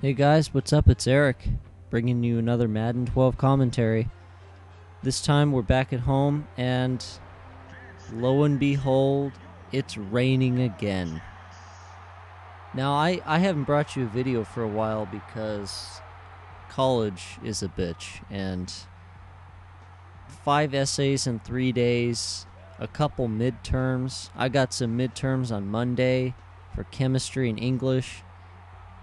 Hey guys, what's up? It's Eric, bringing you another Madden 12 commentary. This time we're back at home, and lo and behold, it's raining again. Now, I haven't brought you a video for a while because college is a bitch, and 5 essays in 3 days, a couple midterms. I got some midterms on Monday for chemistry and English.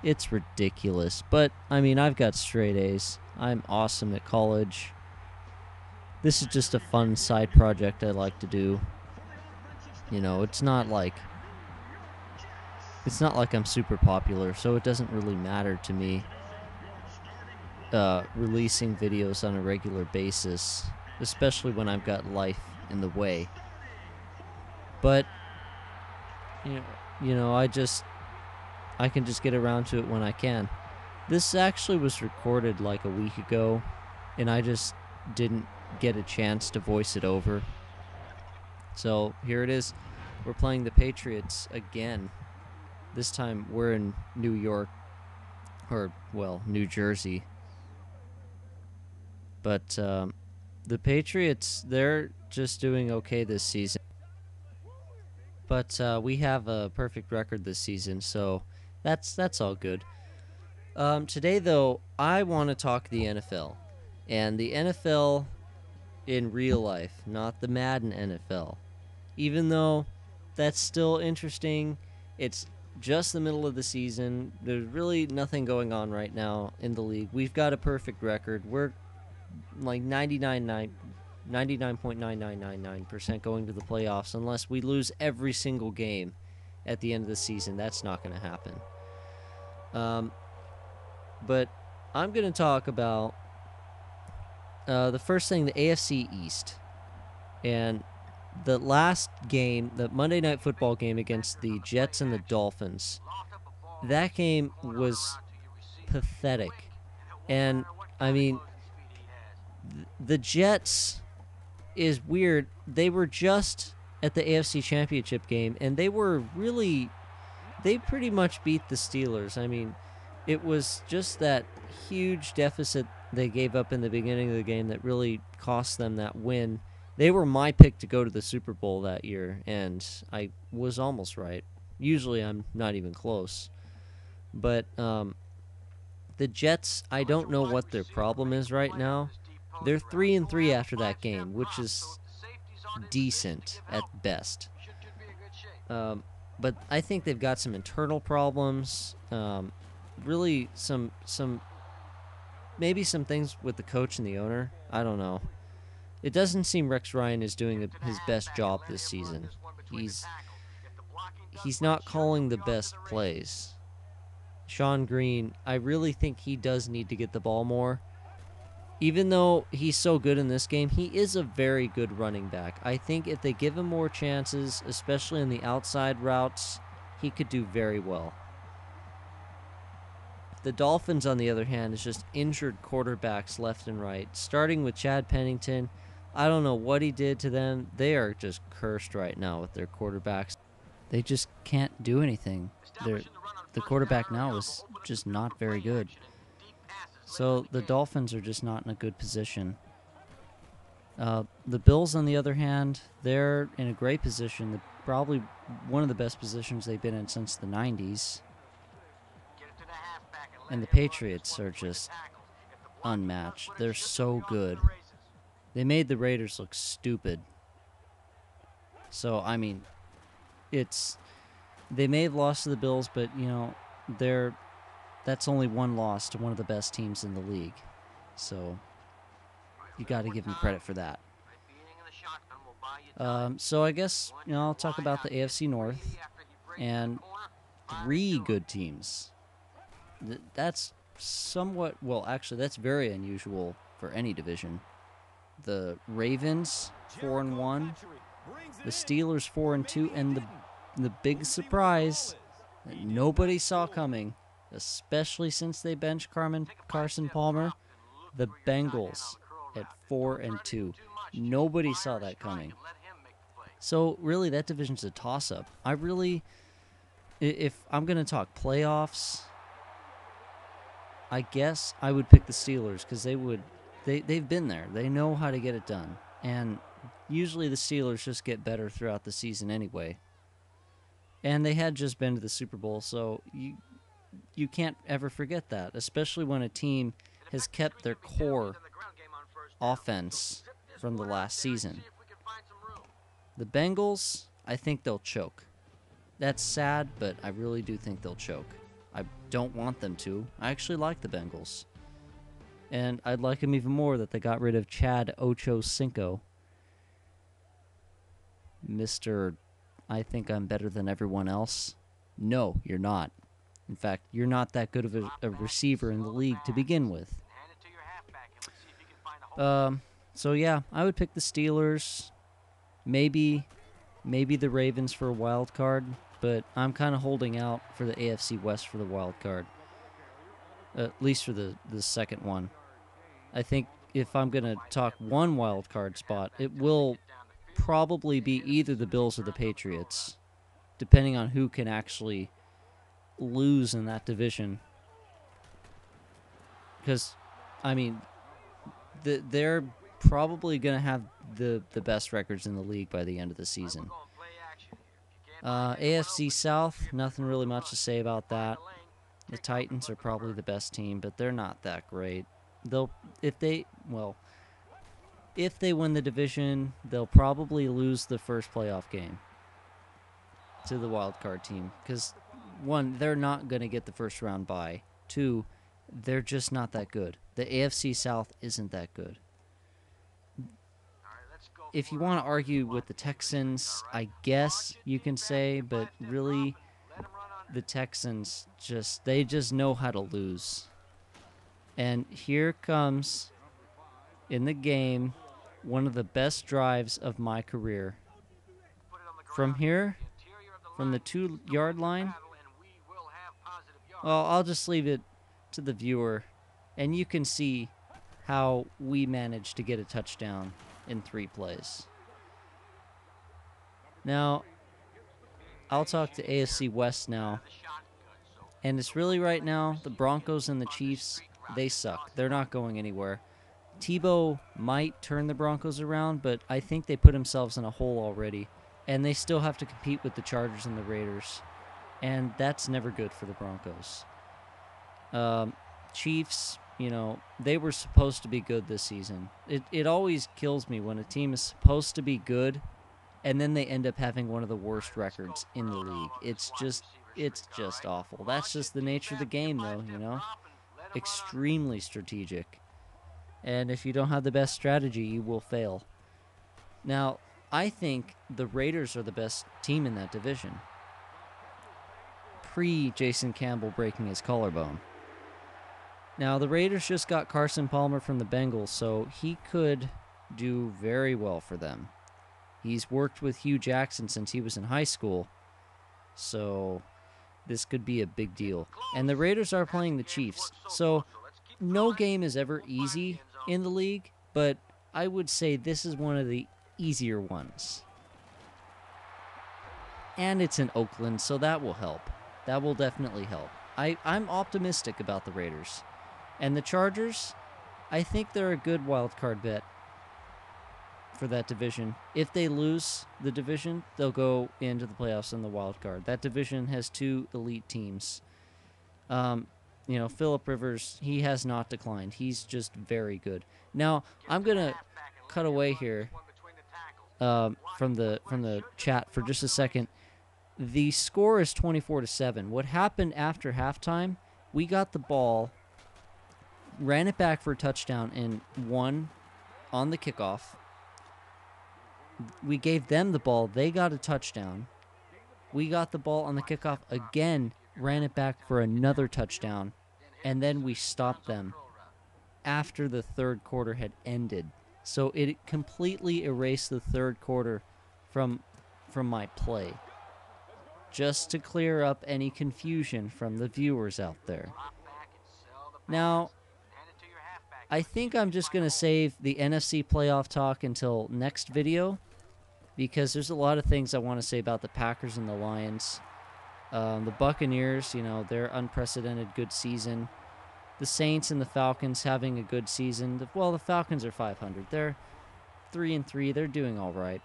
It's ridiculous, but I mean, I've got straight A's. I'm awesome at college. This is just a fun side project I like to do. You know, it's not like I'm super popular, so it doesn't really matter to me releasing videos on a regular basis, especially when I've got life in the way. But I can just get around to it when I can. This actually was recorded like a week ago, and I just didn't get a chance to voice it over. So here it is. We're playing the Patriots again. This time we're in New York, or, well, New Jersey. But the Patriots, they're just doing okay this season. But we have a perfect record this season, so that's all good. Today, though, I want to talk the NFL. And the NFL in real life, not the Madden NFL. Even though that's still interesting, it's just the middle of the season. There's really nothing going on right now in the league. We've got a perfect record. We're like 99.9999% going to the playoffs unless we lose every single game at the end of the season. That's not going to happen. But I'm going to talk about the first thing, the AFC East. And the last game, the Monday Night Football game against the Jets and the Dolphins, that game was pathetic. And, I mean, the Jets is weird. They were just at the AFC Championship game, and they pretty much beat the Steelers. I mean, it was just that huge deficit they gave up in the beginning of the game that really cost them that win. They were my pick to go to the Super Bowl that year, and I was almost right. Usually I'm not even close. But the Jets, I don't know what their problem is right now. They're 3-3 after that game, which is decent at best. But I think they've got some internal problems. Really maybe some things with the coach and the owner. I don't know. It doesn't seem Rex Ryan is doing his best job this season. He's not calling the best plays. Sean Green, I really think he does need to get the ball more. Even though he's so good in this game, he is a very good running back. I think if they give him more chances, especially in the outside routes, he could do very well. The Dolphins, on the other hand, is just injured quarterbacks left and right. Starting with Chad Pennington, I don't know what he did to them. They are just cursed right now with their quarterbacks. They just can't do anything. The quarterback now is just not very good. So the Dolphins are just not in a good position. The Bills, on the other hand, they're in a great position. Probably one of the best positions they've been in since the 90s. And the Patriots are just unmatched. They're so good. They made the Raiders look stupid. So, I mean, they may have lost to the Bills, but, you know, that's only one loss to one of the best teams in the league. So you got to give them credit for that. So I guess, you know, I'll talk about the AFC North and 3 good teams. That's somewhat, well, actually, that's very unusual for any division. The Ravens, 4-1. The Steelers, 4-2. And the big surprise that nobody saw coming, especially since they benched Carson Palmer, the Bengals at 4-2. Nobody saw that coming. So really, that division's a toss-up. If I'm going to talk playoffs, I guess I would pick the Steelers because they've been there. They know how to get it done. And usually the Steelers just get better throughout the season anyway. And they had just been to the Super Bowl, so you can't ever forget that, especially when a team has kept their core offense from the last season. The Bengals, I think they'll choke. That's sad, but I really do think they'll choke. I don't want them to. I actually like the Bengals. And I'd like them even more that they got rid of Chad Ochocinco. Mr. I think I'm better than everyone else. No, you're not. In fact, you're not that good of a receiver in the league to begin with. So yeah, I would pick the Steelers. Maybe the Ravens for a wild card, but I'm kind of holding out for the AFC West for the wild card. At least for the second one. I think if I'm going to talk one wild card spot, it will probably be either the Bills or the Patriots, depending on who can actually lose in that division. Because, I mean, they're probably going to have the best records in the league by the end of the season. AFC South, nothing really much to say about that. The Titans are probably the best team, but they're not that great. If they win the division, they'll probably lose the first playoff game to the wild card team because, one, they're not going to get the first round bye. Two, they're just not that good. The AFC South isn't that good. If you want to argue with the Texans, I guess you can say, but really, the Texans just know how to lose. And here comes, in the game, one of the best drives of my career. From here, from the 2-yard line, well, I'll just leave it to the viewer, and you can see how we managed to get a touchdown in 3 plays. Now, I'll talk to AFC West now. And it's really right now, the Broncos and the Chiefs, they suck. They're not going anywhere. Tebow might turn the Broncos around, but I think they put themselves in a hole already. And they still have to compete with the Chargers and the Raiders. And that's never good for the Broncos. Chiefs, they were supposed to be good this season. It always kills me when a team is supposed to be good and then they end up having one of the worst records in the league. It's just awful. That's just the nature of the game, though, Extremely strategic. And if you don't have the best strategy, you will fail. Now, I think the Raiders are the best team in that division. Pre-Jason Campbell breaking his collarbone. Now, the Raiders just got Carson Palmer from the Bengals, so he could do very well for them. He's worked with Hugh Jackson since he was in high school, so this could be a big deal. And the Raiders are playing the Chiefs, so no game is ever easy in the league, but I would say this is one of the easier ones. And it's in Oakland, so that will help. That will definitely help. I'm optimistic about the Raiders. And the Chargers, I think they're a good wild card bet for that division. If they lose the division, they'll go into the playoffs in the wild card. That division has 2 elite teams. Phillip Rivers, he has not declined. He's just very good. Now, I'm going to cut away here from the chat for just a second. The score is 24-7. What happened after halftime, we got the ball, ran it back for a touchdown, and won on the kickoff. We gave them the ball. They got a touchdown. We got the ball on the kickoff again, ran it back for another touchdown, and then we stopped them after the third quarter had ended. So it completely erased the third quarter from my play, just to clear up any confusion from the viewers out there. Now, I think I'm just going to save the NFC playoff talk until next video, because there's a lot of things I want to say about the Packers and the Lions. The Buccaneers, their unprecedented good season. the Saints and the Falcons having a good season. Well, the Falcons are 500. They're 3-3. They're doing all right.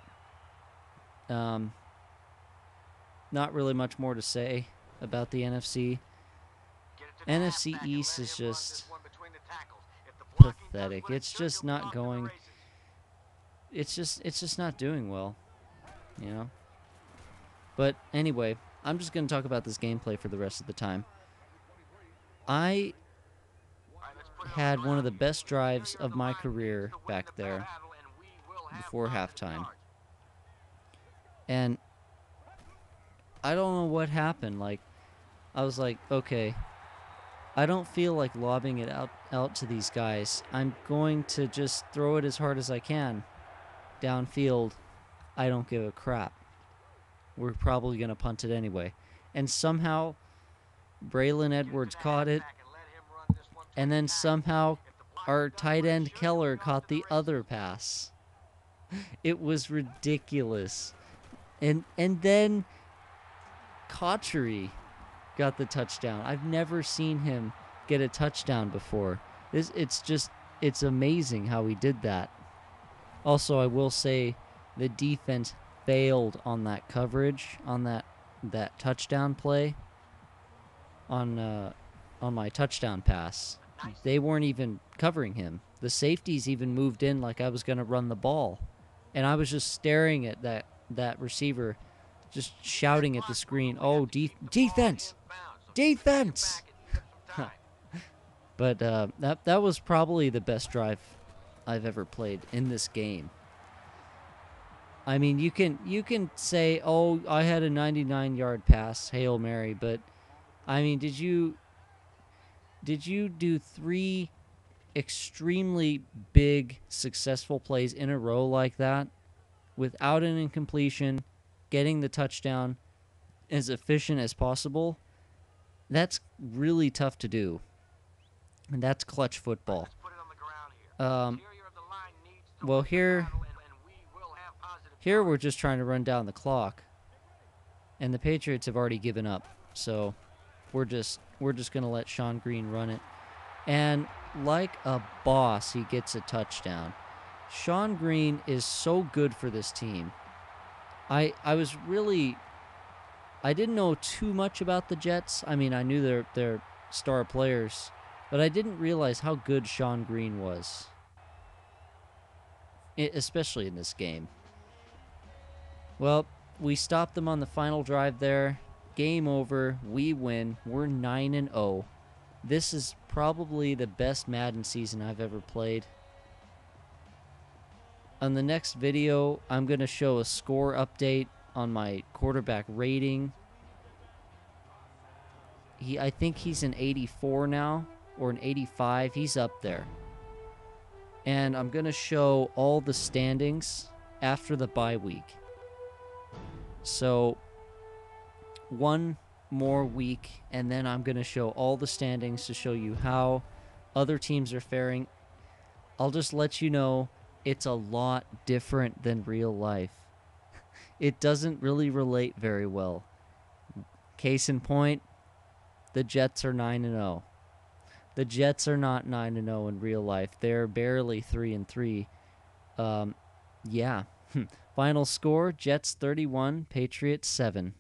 Not really much more to say about the NFC. NFC East is just pathetic. It's just not going. It's just not doing well, you know. But anyway, I'm just going to talk about this gameplay for the rest of the time. I had one of the best drives of my career back there before halftime. And I don't know what happened. Like, I was like, okay, I don't feel like lobbing it out to these guys. I'm going to just throw it as hard as I can downfield. I don't give a crap. We're probably going to punt it anyway. And somehow Braylon Edwards caught it. And then somehow our tight end Keller caught the other pass. It was ridiculous. And then Cotchery got the touchdown. I've never seen him get a touchdown before. It's amazing how he did that. Also, I will say the defense failed on that coverage, on that touchdown play, on my touchdown pass. They weren't even covering him. The safeties even moved in like I was going to run the ball. And I was just staring at that receiver, just shouting at the screen, "Oh, defense! Defense!" But that was probably the best drive I've ever played in this game. I mean, you can say, "Oh, I had a 99-yard pass, Hail Mary," but I mean, did you do 3 extremely big successful plays in a row like that without an incompletion, getting the touchdown as efficient as possible? That's really tough to do. And that's clutch football. Well, here we're just trying to run down the clock, and the Patriots have already given up. So we're just gonna let Sean Green run it, and like a boss, he gets a touchdown. Sean Green is so good for this team. I didn't know too much about the Jets. I mean, I knew their star players, but I didn't realize how good Sean Green was, especially in this game. Well, we stopped them on the final drive there. Game over. We win. We're 9-0. This is probably the best Madden season I've ever played. On the next video, I'm going to show a score update on my quarterback rating. I think he's an 84 now, or an 85. He's up there. And I'm going to show all the standings after the bye week. So, one more week, and then I'm going to show all the standings to show you how other teams are faring. I'll just let you know it's a lot different than real life. It doesn't really relate very well. Case in point, the Jets are 9-0. The Jets are not 9-0 in real life. They're barely 3-3. Yeah. Final score, Jets 31, Patriots 7.